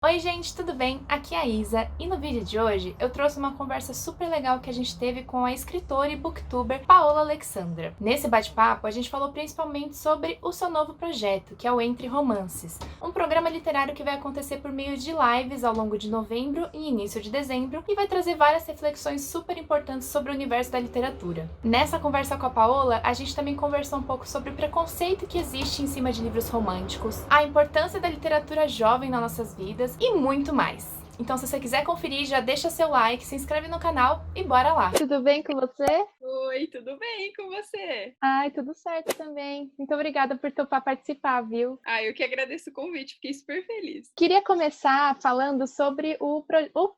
Oi, gente, tudo bem? Aqui é a Isa e no vídeo de hoje eu trouxe uma conversa super legal que a gente teve com a escritora e booktuber Paola Alexandra. Nesse bate-papo, a gente falou principalmente sobre o seu novo projeto, que é o Entre Romances, um programa literário que vai acontecer por meio de lives ao longo de novembro e início de dezembro e vai trazer várias reflexões super importantes sobre o universo da literatura. Nessa conversa com a Paola, a gente também conversou um pouco sobre o preconceito que existe em cima de livros românticos, a importância da literatura jovem nas nossas vidas e muito mais. Então, se você quiser conferir, já deixa seu like, se inscreve no canal e bora lá! Tudo bem com você? Oi, tudo bem com você? Ai, tudo certo também. Muito obrigada por topar participar, viu? Eu que agradeço o convite, fiquei super feliz. Queria começar falando sobre o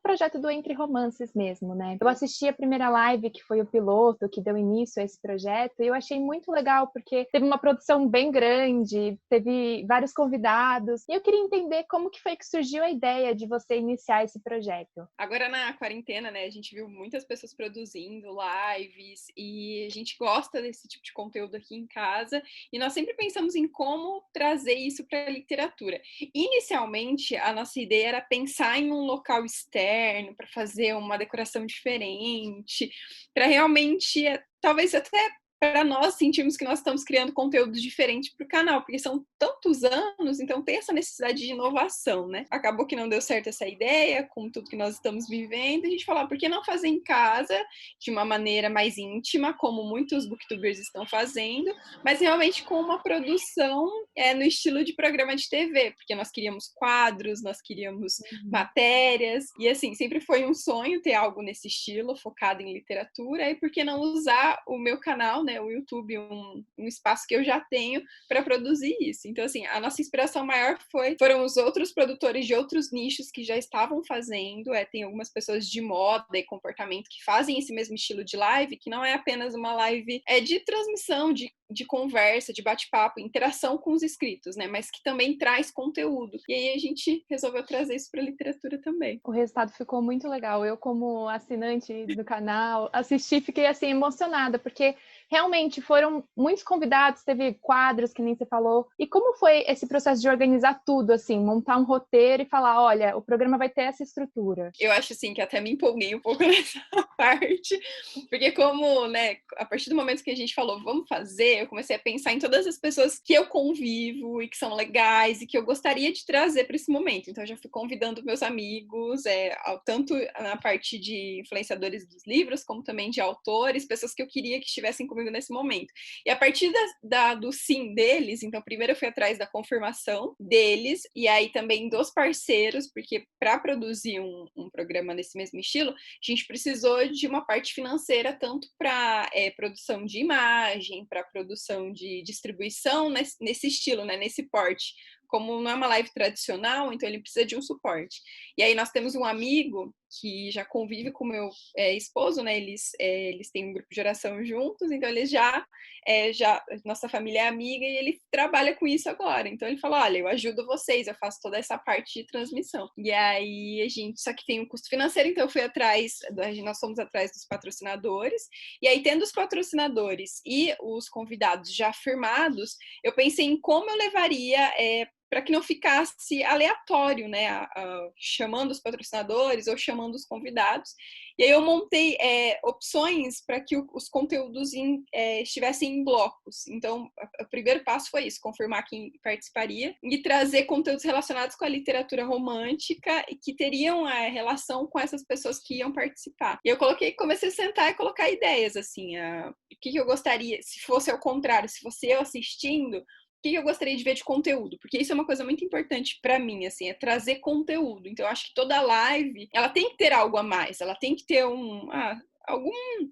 projeto do Entre Romances mesmo, né? Eu assisti a primeira live, que foi o piloto, que deu início a esse projeto, e eu achei muito legal, porque teve uma produção bem grande, teve vários convidados, e eu queria entender como que foi que surgiu a ideia de você iniciar esse projeto. Agora na quarentena, né, a gente viu muitas pessoas produzindo lives e a gente gosta desse tipo de conteúdo aqui em casa e nós sempre pensamos em como trazer isso para a literatura. Inicialmente, a nossa ideia era pensar em um local externo para fazer uma decoração diferente, para realmente, talvez até para nós sentirmos que nós estamos criando conteúdo diferente para o canal, porque são tantos anos, então tem essa necessidade de inovação, né? Acabou que não deu certo essa ideia, com tudo que nós estamos vivendo, a gente falou, por que não fazer em casa, de uma maneira mais íntima, como muitos booktubers estão fazendo, mas realmente com uma produção no estilo de programa de TV, porque nós queríamos quadros, nós queríamos matérias, e assim, sempre foi um sonho ter algo nesse estilo, focado em literatura, e por que não usar o meu canal, né, o YouTube, um espaço que eu já tenho para produzir isso. Então, assim, a nossa inspiração maior foram os outros produtores de outros nichos que já estavam fazendo. Tem algumas pessoas de moda e comportamento que fazem esse mesmo estilo de live, que não é apenas uma live de transmissão, de conversa, de bate-papo, interação com os inscritos, né? Mas que também traz conteúdo. E aí a gente resolveu trazer isso para a literatura também. O resultado ficou muito legal. Eu, como assinante do canal, assisti e fiquei assim emocionada, porque realmente foram muitos convidados, teve quadros, que nem você falou. E como foi esse processo de organizar tudo, assim, montar um roteiro e falar, olha, o programa vai ter essa estrutura? Eu acho assim que até me empolguei um pouco nessa parte, porque como, né, a partir do momento que a gente falou, vamos fazer, eu comecei a pensar em todas as pessoas que eu convivo e que são legais e que eu gostaria de trazer para esse momento. Então eu já fui convidando meus amigos, tanto na parte de influenciadores dos livros, como também de autores, pessoas que eu queria que estivessem comigo nesse momento. E a partir do sim deles, então primeiro eu fui atrás da confirmação deles, e aí também dos parceiros, porque para produzir um programa nesse mesmo estilo, a gente precisou de uma parte financeira, tanto para produção de imagem, para produção de distribuição nesse estilo, né, nesse porte. Como não é uma live tradicional, então ele precisa de um suporte. E aí nós temos um amigo que já convive com o meu esposo, né? Eles têm um grupo de oração juntos, então eles nossa família é amiga e ele trabalha com isso agora. Então ele falou: olha, eu ajudo vocês, eu faço toda essa parte de transmissão. E aí só que tem um custo financeiro, então nós fomos atrás dos patrocinadores. E aí, tendo os patrocinadores e os convidados já firmados, eu pensei em como eu levaria para que não ficasse aleatório, né? Chamando os patrocinadores ou chamando os convidados. E aí eu montei opções para que os conteúdos estivessem em blocos. Então, o primeiro passo foi isso, confirmar quem participaria e trazer conteúdos relacionados com a literatura romântica e que teriam relação com essas pessoas que iam participar. E eu comecei a sentar e colocar ideias, assim, o que eu gostaria, se fosse ao contrário, se fosse eu assistindo, o que eu gostaria de ver de conteúdo? Porque isso é uma coisa muito importante para mim, assim, é trazer conteúdo. Então, eu acho que toda live, ela tem que ter algo a mais, ela tem que ter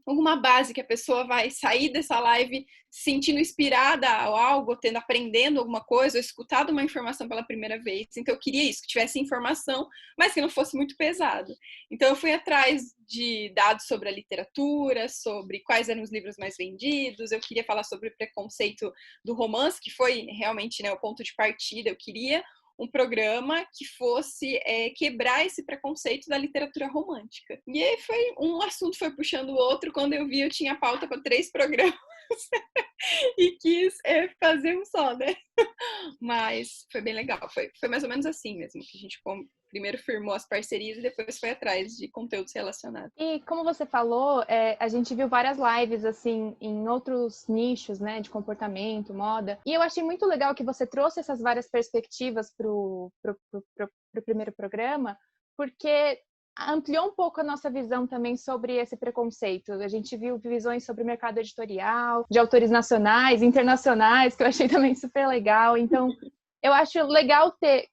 alguma base que a pessoa vai sair dessa live se sentindo inspirada ou algo, aprendendo alguma coisa, ou escutado uma informação pela primeira vez. Então, eu queria isso, que tivesse informação, mas que não fosse muito pesado. Então, eu fui atrás de dados sobre a literatura, sobre quais eram os livros mais vendidos, eu queria falar sobre o preconceito do romance, que foi realmente, né, o ponto de partida. Eu queria um programa que fosse quebrar esse preconceito da literatura romântica. E aí um assunto foi puxando o outro, quando eu vi eu tinha pauta para 3 programas e quis fazer um só, né? Mas foi bem legal, foi mais ou menos assim mesmo que a gente primeiro firmou as parcerias e depois foi atrás de conteúdos relacionados. E como você falou, a gente viu várias lives, assim, em outros nichos, né, de comportamento, moda. E eu achei muito legal que você trouxe essas várias perspectivas pro primeiro programa, porque ampliou um pouco a nossa visão também sobre esse preconceito. A gente viu visões sobre o mercado editorial, de autores nacionais, internacionais, que eu achei também super legal. Então, eu acho legal ter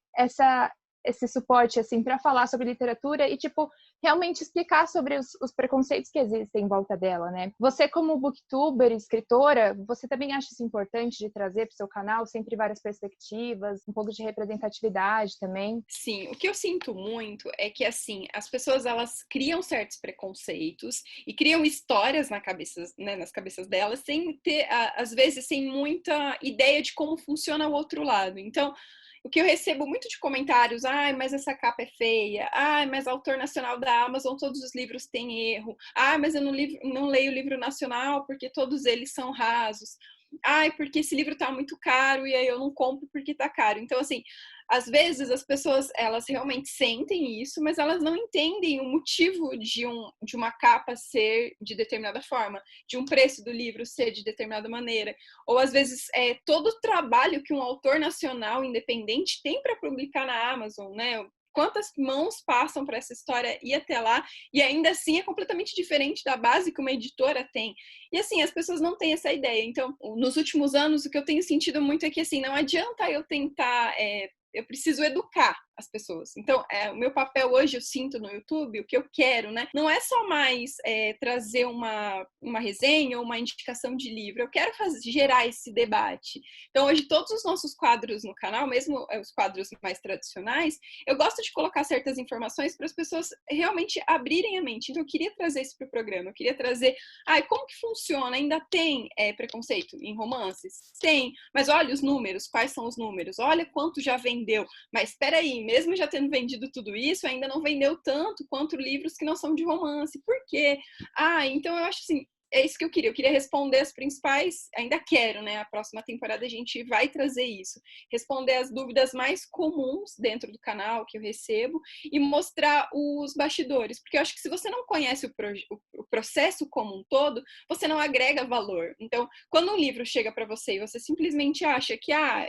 esse suporte, assim, para falar sobre literatura e, tipo, realmente explicar sobre os preconceitos que existem em volta dela, né? Você, como booktuber, escritora, você também acha isso importante de trazer para o seu canal sempre várias perspectivas, um pouco de representatividade também? Sim, o que eu sinto muito é que, assim, as pessoas, elas criam certos preconceitos e criam histórias na cabeça, né, nas cabeças delas, sem ter, às vezes, sem muita ideia de como funciona o outro lado. Então, o que eu recebo muito de comentários, ai, mas essa capa é feia, ai, mas autor nacional da Amazon, todos os livros têm erro, ai, mas eu não leio o livro nacional porque todos eles são rasos, ai, porque esse livro tá muito caro e aí eu não compro porque tá caro. Então, assim, às vezes as pessoas, elas realmente sentem isso, mas elas não entendem o motivo de uma capa ser de determinada forma, de um preço do livro ser de determinada maneira. Ou às vezes todo o trabalho que um autor nacional independente tem para publicar na Amazon, né? Quantas mãos passam para essa história ir até lá, e ainda assim é completamente diferente da base que uma editora tem. E assim, as pessoas não têm essa ideia. Então, nos últimos anos, o que eu tenho sentido muito é que assim, não adianta eu tentar eu preciso educar as pessoas. Então, o meu papel hoje, eu sinto no YouTube, o que eu quero, né? Não é só mais trazer uma resenha ou uma indicação de livro. Eu quero gerar esse debate. Então, hoje, todos os nossos quadros no canal, mesmo os quadros mais tradicionais, eu gosto de colocar certas informações para as pessoas realmente abrirem a mente. Então, eu queria trazer isso para o programa. Eu queria trazer, como que funciona? Ainda tem preconceito em romances? Tem. Mas olha os números. Quais são os números? Olha quanto já vendeu. Mas espera aí, mesmo já tendo vendido tudo isso, ainda não vendeu tanto quanto livros que não são de romance. Por quê? Então eu acho assim, é isso que eu queria. Eu queria responder as principais, ainda quero, né? A próxima temporada a gente vai trazer isso. Responder as dúvidas mais comuns dentro do canal que eu recebo e mostrar os bastidores. Porque eu acho que se você não conhece o processo como um todo, você não agrega valor. Então, quando um livro chega para você e você simplesmente acha que a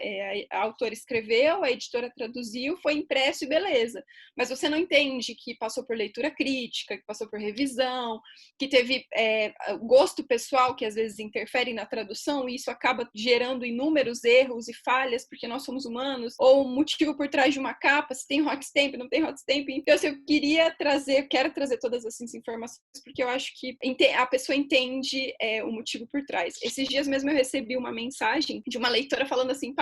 autora escreveu, a editora traduziu, foi impresso e beleza. Mas você não entende que passou por leitura crítica, que passou por revisão, que teve gosto pessoal que às vezes interfere na tradução e isso acaba gerando inúmeros erros e falhas porque nós somos humanos, ou o motivo por trás de uma capa, se tem hot stamp, não tem hot stamp. Então, assim, eu quero trazer todas essas informações porque eu acho que a pessoa entende o motivo por trás. Esses dias mesmo eu recebi uma mensagem de uma leitora falando assim,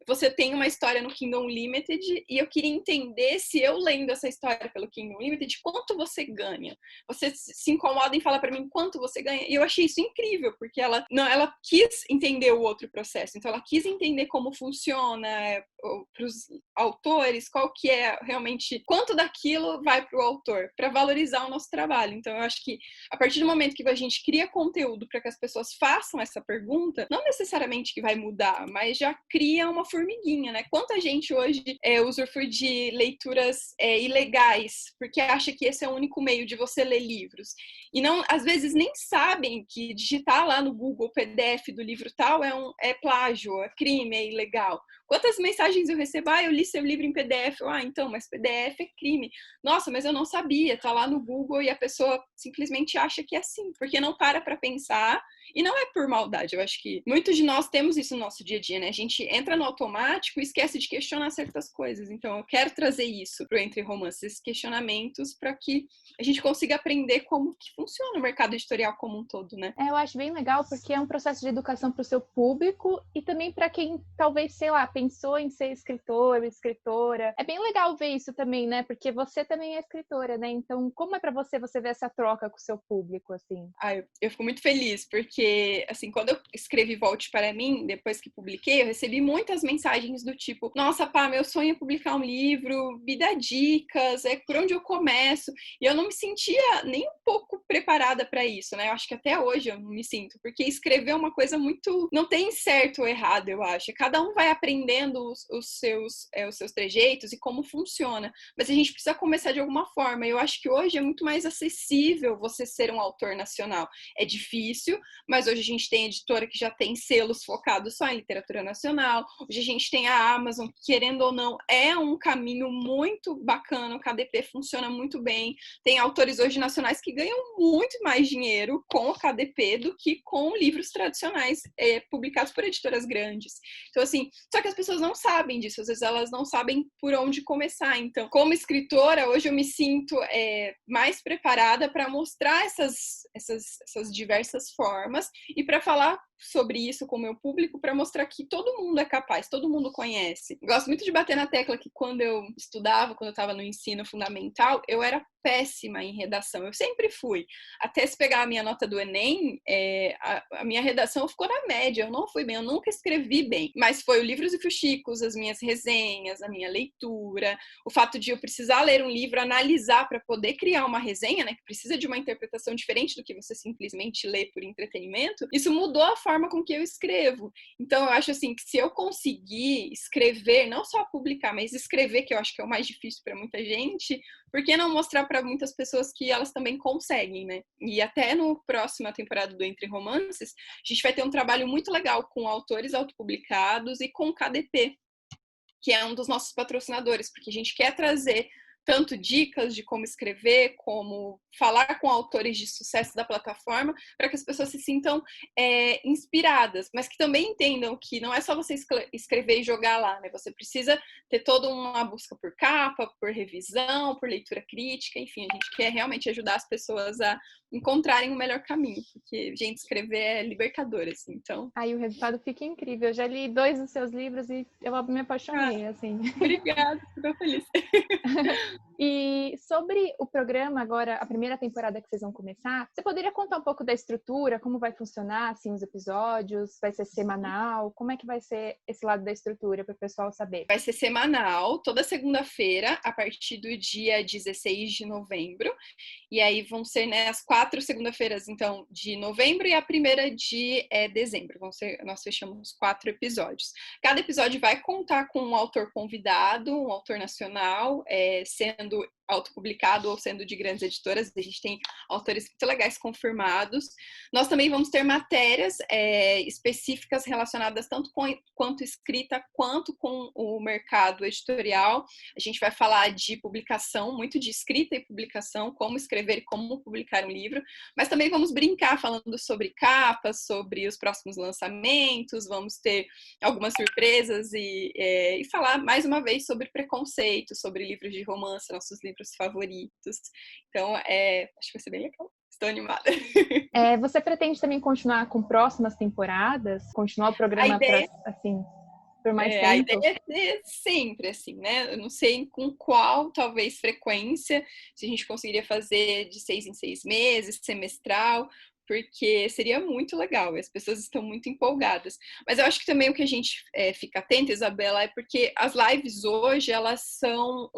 você tem uma história no Kindle Unlimited e eu queria entender se eu lendo essa história pelo Kindle Unlimited, quanto você ganha? Você se incomoda em falar para mim quanto você ganha? E eu achei isso incrível, porque ela quis entender o outro processo. Então, ela quis entender como funciona para os autores, qual que é realmente, quanto daquilo vai para o autor, para valorizar o nosso trabalho. Então, eu acho que a partir do momento que a gente cria conteúdo para que as pessoas façam essa pergunta, não necessariamente que vai mudar, mas já cria uma formiguinha, né? Quanta gente hoje usufrui de leituras ilegais, porque acha que esse é o único meio de você ler livros. E não, às vezes nem sabem que digitar lá no Google PDF do livro tal é plágio, é crime, é ilegal. Quantas mensagens eu recebo? Eu li seu livro em PDF. Então, mas PDF é crime. Nossa, mas eu não sabia. Tá lá no Google e a pessoa simplesmente acha que é assim, porque não para pensar. E não é por maldade. Eu acho que muitos de nós temos isso no nosso dia a dia, né? A gente entra no automático e esquece de questionar certas coisas. Então, eu quero trazer isso pro Entre Romances, esses questionamentos, para que a gente consiga aprender como que funciona o mercado editorial como um todo, né? Eu acho bem legal porque é um processo de educação para o seu público e também para quem talvez, sei lá, pensou em ser escritor, escritora. É bem legal ver isso também, né? Porque você também é escritora, né? Então, como é para você ver essa troca com o seu público, assim? Eu fico muito feliz, porque, assim, quando eu escrevi Volte para Mim, depois que publiquei, eu recebi muitas mensagens do tipo, nossa, meu sonho é publicar um livro, me dá dicas, por onde eu começo? E eu não me sentia nem um pouco preparada para isso, né? Eu acho que até hoje eu não me sinto, porque escrever é uma coisa muito... Não tem certo ou errado, eu acho. Cada um vai aprender entendendo os seus trejeitos e como funciona. Mas a gente precisa começar de alguma forma. Eu acho que hoje é muito mais acessível você ser um autor nacional. É difícil, mas hoje a gente tem editora que já tem selos focados só em literatura nacional. Hoje a gente tem a Amazon, que, querendo ou não, é um caminho muito bacana. O KDP funciona muito bem. Tem autores hoje nacionais que ganham muito mais dinheiro com o KDP do que com livros tradicionais publicados por editoras grandes. Então, assim, só que as pessoas não sabem disso. Às vezes elas não sabem por onde começar. Então, como escritora, hoje eu me sinto mais preparada para mostrar essas diversas formas e para falar sobre isso com o meu público, para mostrar que todo mundo é capaz, todo mundo conhece. Gosto muito de bater na tecla que quando eu estudava, quando eu estava no ensino fundamental, eu era péssima em redação. Eu sempre fui. Até se pegar a minha nota do Enem, a minha redação ficou na média. Eu não fui bem, eu nunca escrevi bem. Mas foi o Livros e Fuxicos, as minhas resenhas, a minha leitura, o fato de eu precisar ler um livro, analisar para poder criar uma resenha, né, que precisa de uma interpretação diferente do que você simplesmente lê por entretenimento. Isso mudou a forma com que eu escrevo. Então, eu acho assim que se eu conseguir escrever, não só publicar, mas escrever, que eu acho que é o mais difícil para muita gente, por que não mostrar para muitas pessoas que elas também conseguem, né? E até no próxima temporada do Entre Romances, a gente vai ter um trabalho muito legal com autores autopublicados e com o KDP, que é um dos nossos patrocinadores, porque a gente quer trazer tanto dicas de como escrever, como falar com autores de sucesso da plataforma, para que as pessoas se sintam inspiradas, mas que também entendam que não é só você escrever e jogar lá, né? Você precisa ter toda uma busca por capa, por revisão, por leitura crítica, enfim, a gente quer realmente ajudar as pessoas a encontrarem o melhor caminho, porque, gente, escrever é libertador, assim, então... Aí o resultado fica incrível. Eu já li 2 dos seus livros e eu me apaixonei, assim. Obrigada, fico feliz. E sobre o programa agora, a primeira temporada que vocês vão começar, você poderia contar um pouco da estrutura, como vai funcionar, assim, os episódios? Vai ser semanal? Como é que vai ser esse lado da estrutura para o pessoal saber? Vai ser semanal, toda segunda-feira, a partir do dia 16 de novembro. E aí vão ser, né, as 4 segunda-feiras, então, de novembro e a primeira de dezembro. Nós fechamos 4 episódios. Cada episódio vai contar com um autor convidado, um autor nacional, sendo autopublicado ou sendo de grandes editoras. A gente tem autores muito legais confirmados. Nós também vamos ter matérias específicas relacionadas tanto quanto escrita, quanto com o mercado editorial. A gente vai falar de publicação, muito de escrita e publicação, como escrever e como publicar um livro, mas também vamos brincar falando sobre capas, sobre os próximos lançamentos, vamos ter algumas surpresas e falar mais uma vez sobre preconceito, sobre livros de romance, nossos livros favoritos. Então, acho que vai ser bem legal. Estou animada. Você pretende também continuar com próximas temporadas? Continuar o programa assim, por mais tempo? A ideia é sempre assim, né? Eu não sei com qual, talvez, frequência, se a gente conseguiria fazer de 6 em 6 meses, semestral, porque seria muito legal, e as pessoas estão muito empolgadas. Mas eu acho que também o que a gente fica atenta, Isabela, é porque as lives hoje, elas são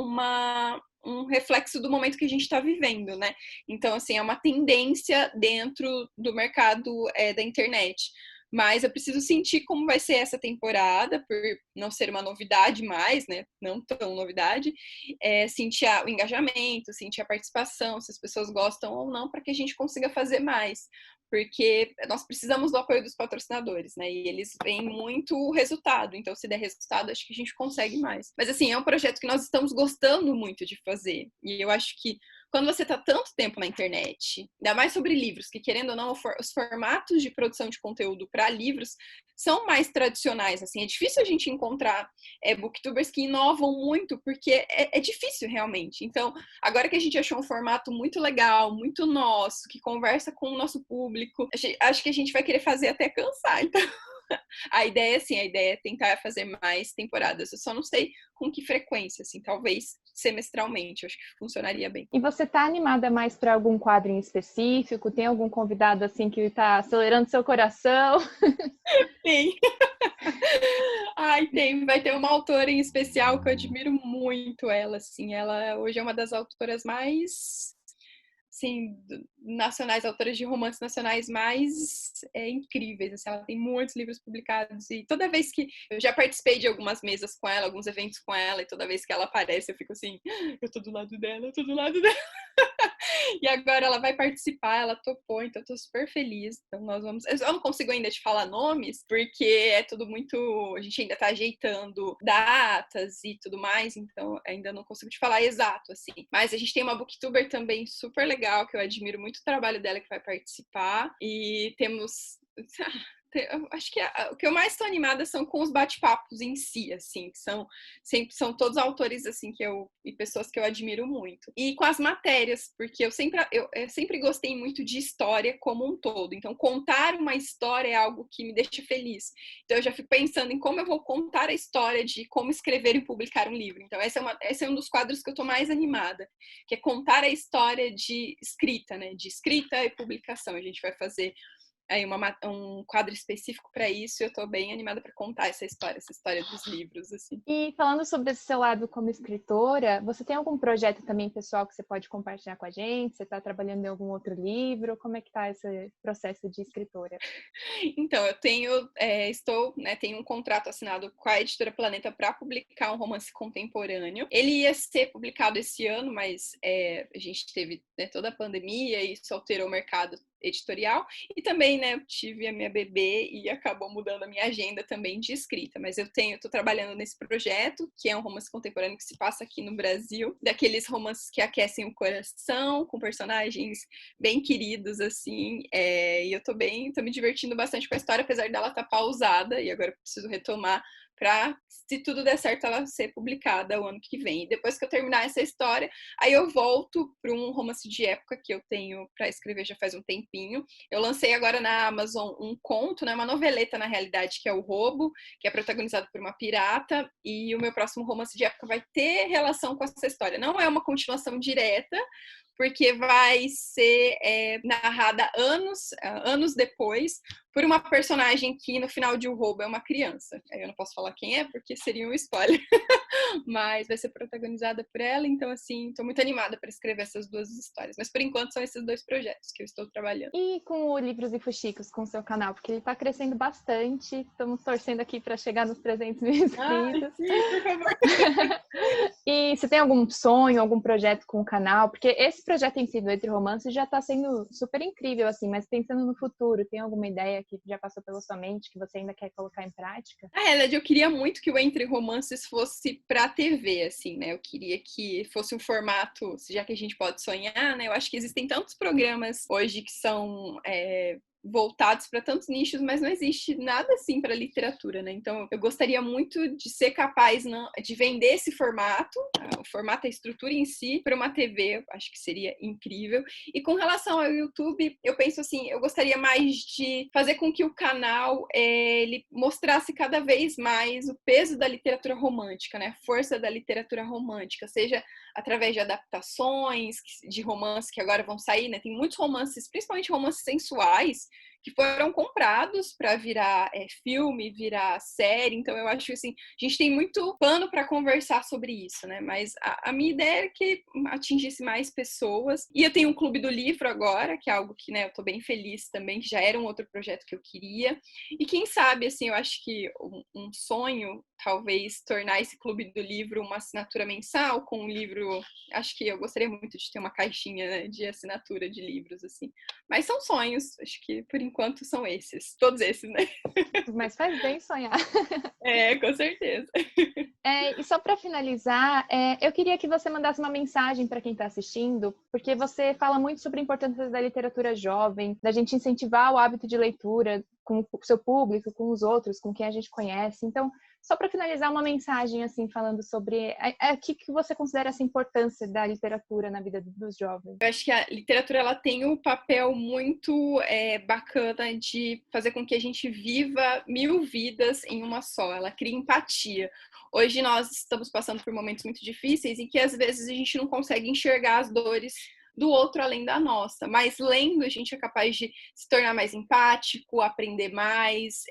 um reflexo do momento que a gente está vivendo, né? Então, assim, é uma tendência dentro do mercado da internet. Mas eu preciso sentir como vai ser essa temporada, por não ser uma novidade mais, né? Não tão novidade. Sentir o engajamento, sentir a participação, se as pessoas gostam ou não, para que a gente consiga fazer mais. Porque nós precisamos do apoio dos patrocinadores, né? E eles veem muito o resultado. Então, se der resultado, acho que a gente consegue mais. Mas, assim, é um projeto que nós estamos gostando muito de fazer. E eu acho que quando você está tanto tempo na internet, ainda mais sobre livros, que querendo ou não, os formatos de produção de conteúdo para livros são mais tradicionais, assim, é difícil a gente encontrar booktubers que inovam muito, porque é difícil realmente. Então, agora que a gente achou um formato muito legal, muito nosso, que conversa com o nosso público, acho que a gente vai querer fazer até cansar, então... A ideia é tentar fazer mais temporadas. Eu só não sei com que frequência, assim, talvez semestralmente, eu acho que funcionaria bem. E você tá animada mais para algum quadro em específico? Tem algum convidado, assim, que tá acelerando seu coração? Tem. Ai, tem. Vai ter uma autora em especial que eu admiro muito ela, assim. Ela hoje é uma das autoras mais assim, nacionais, autoras de romances nacionais mais incríveis, assim, ela tem muitos livros publicados e toda vez que eu já participei de algumas mesas com ela, alguns eventos com ela, e toda vez que ela aparece eu fico assim, eu tô do lado dela, eu tô do lado dela. E agora ela vai participar, ela topou, então eu tô super feliz. Então nós vamos. Eu não consigo ainda te falar nomes, porque é tudo muito. A gente ainda tá ajeitando datas e tudo mais, então ainda não consigo te falar exato, assim. Mas a gente tem uma booktuber também super legal, que eu admiro muito o trabalho dela, que vai participar. E temos. Eu acho que o que eu mais estou animada são com os bate-papos em si, assim, que são todos autores assim e pessoas que eu admiro muito. E com as matérias, porque eu sempre gostei muito de história como um todo. Então, contar uma história é algo que me deixa feliz. Então, eu já fico pensando em como eu vou contar a história de como escrever e publicar um livro. Então, esse é um dos quadros que eu estou mais animada, que é contar a história de escrita, né? De escrita e publicação. A gente vai fazer aí um quadro específico para isso, e eu tô bem animada para contar essa história dos livros, assim. E falando sobre esse seu lado como escritora, você tem algum projeto também pessoal que você pode compartilhar com a gente? Você está trabalhando em algum outro livro? Como é que tá esse processo de escritora? Então, eu tenho um contrato assinado com a Editora Planeta para publicar um romance contemporâneo. Ele ia ser publicado esse ano, mas a gente teve, né, toda a pandemia e isso alterou o mercado editorial, e também, né, eu tive a minha bebê e acabou mudando a minha agenda também de escrita, mas eu tô trabalhando nesse projeto, que é um romance contemporâneo que se passa aqui no Brasil, daqueles romances que aquecem o coração, com personagens bem queridos, assim, e eu tô me divertindo bastante com a história, apesar dela estar pausada, e agora eu preciso retomar para, se tudo der certo, ela ser publicada o ano que vem. E depois que eu terminar essa história, aí eu volto para um romance de época que eu tenho para escrever já faz um tempinho. Eu lancei agora na Amazon um conto, né, uma noveleta, na realidade, que é O Roubo, que é protagonizado por uma pirata, e o meu próximo romance de época vai ter relação com essa história. Não é uma continuação direta, porque vai ser narrada anos depois por uma personagem que no final de O Roubo é uma criança. Aí eu não posso falar quem é, porque seria um spoiler. Mas vai ser protagonizada por ela, então assim, estou muito animada para escrever essas duas histórias. Mas por enquanto são esses dois projetos que eu estou trabalhando. E com o Livros e Fuxicos, com o seu canal, porque ele está crescendo bastante. Estamos torcendo aqui para chegar nos 300 mil inscritos. Ai, sim, por favor. E você tem algum sonho, algum projeto com o canal? Porque esse projeto em si do Entre Romances já está sendo super incrível, assim, mas pensando no futuro, tem alguma ideia que já passou pela sua mente que você ainda quer colocar em prática? Na realidade, eu queria muito que o Entre Romances fosse para TV, assim, né? Eu queria que fosse um formato, já que a gente pode sonhar, né? Eu acho que existem tantos programas hoje que são voltados para tantos nichos, mas não existe nada assim para literatura, né? Então, eu gostaria muito de ser capaz de vender esse formato, o formato, a estrutura em si, para uma TV, eu acho que seria incrível. E com relação ao YouTube, eu penso assim, eu gostaria mais de fazer com que o canal ele mostrasse cada vez mais o peso da literatura romântica, né? A força da literatura romântica, seja através de adaptações de romances que agora vão sair, né? Tem muitos romances, principalmente romances sensuais, que foram comprados para virar filme, virar série. Então eu acho assim, a gente tem muito pano para conversar sobre isso, né? Mas a minha ideia é que atingisse mais pessoas. E eu tenho um clube do livro agora, que é algo que, né, eu tô bem feliz também, que já era um outro projeto que eu queria. E quem sabe, assim, eu acho que um sonho, talvez tornar esse clube do livro uma assinatura mensal com um livro. Acho que eu gostaria muito de ter uma caixinha, né, de assinatura de livros, assim. Mas são sonhos, acho que por enquanto são esses. Todos esses, né? Mas faz bem sonhar. Com certeza. E só para finalizar, eu queria que você mandasse uma mensagem para quem está assistindo, porque você fala muito sobre a importância da literatura jovem, da gente incentivar o hábito de leitura com o seu público, com os outros, com quem a gente conhece. Então, só para finalizar, uma mensagem assim falando sobre o que você considera essa importância da literatura na vida dos jovens. Eu acho que a literatura ela tem um papel muito bacana de fazer com que a gente viva 1000 vidas em uma só. Ela cria empatia. Hoje nós estamos passando por momentos muito difíceis em que às vezes a gente não consegue enxergar as dores do outro além da nossa, mas lendo a gente é capaz de se tornar mais empático, aprender mais,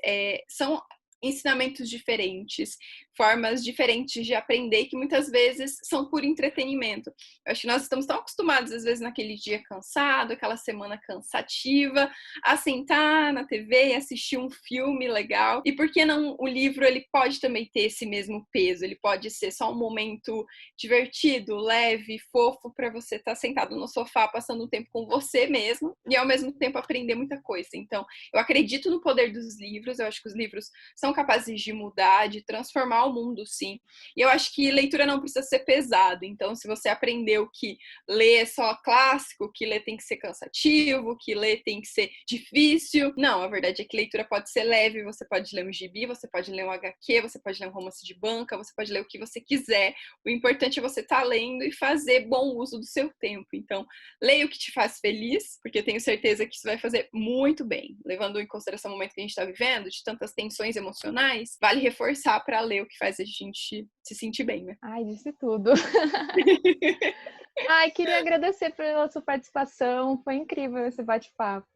são ensinamentos diferentes, formas diferentes de aprender que muitas vezes são por entretenimento. Eu acho que nós estamos tão acostumados, às vezes, naquele dia cansado, aquela semana cansativa, a sentar na TV e assistir um filme legal. E por que não o livro, ele pode também ter esse mesmo peso, ele pode ser só um momento divertido, leve, fofo, para você estar sentado no sofá, passando um tempo com você mesmo e ao mesmo tempo aprender muita coisa. Então, eu acredito no poder dos livros, eu acho que os livros são capazes de mudar, de transformar o mundo, sim. E eu acho que leitura não precisa ser pesado. Então, se você aprendeu que ler é só clássico, que ler tem que ser cansativo, que ler tem que ser difícil, não, a verdade é que leitura pode ser leve, você pode ler um gibi, você pode ler um HQ, você pode ler um romance de banca, você pode ler o que você quiser. O importante é você estar lendo e fazer bom uso do seu tempo. Então, leia o que te faz feliz, porque eu tenho certeza que isso vai fazer muito bem. Levando em consideração o momento que a gente está vivendo, de tantas tensões emocionais, vale reforçar para ler o que faz a gente se sentir bem, né? Ai, disse tudo. Ai, queria agradecer pela sua participação. Foi incrível esse bate-papo.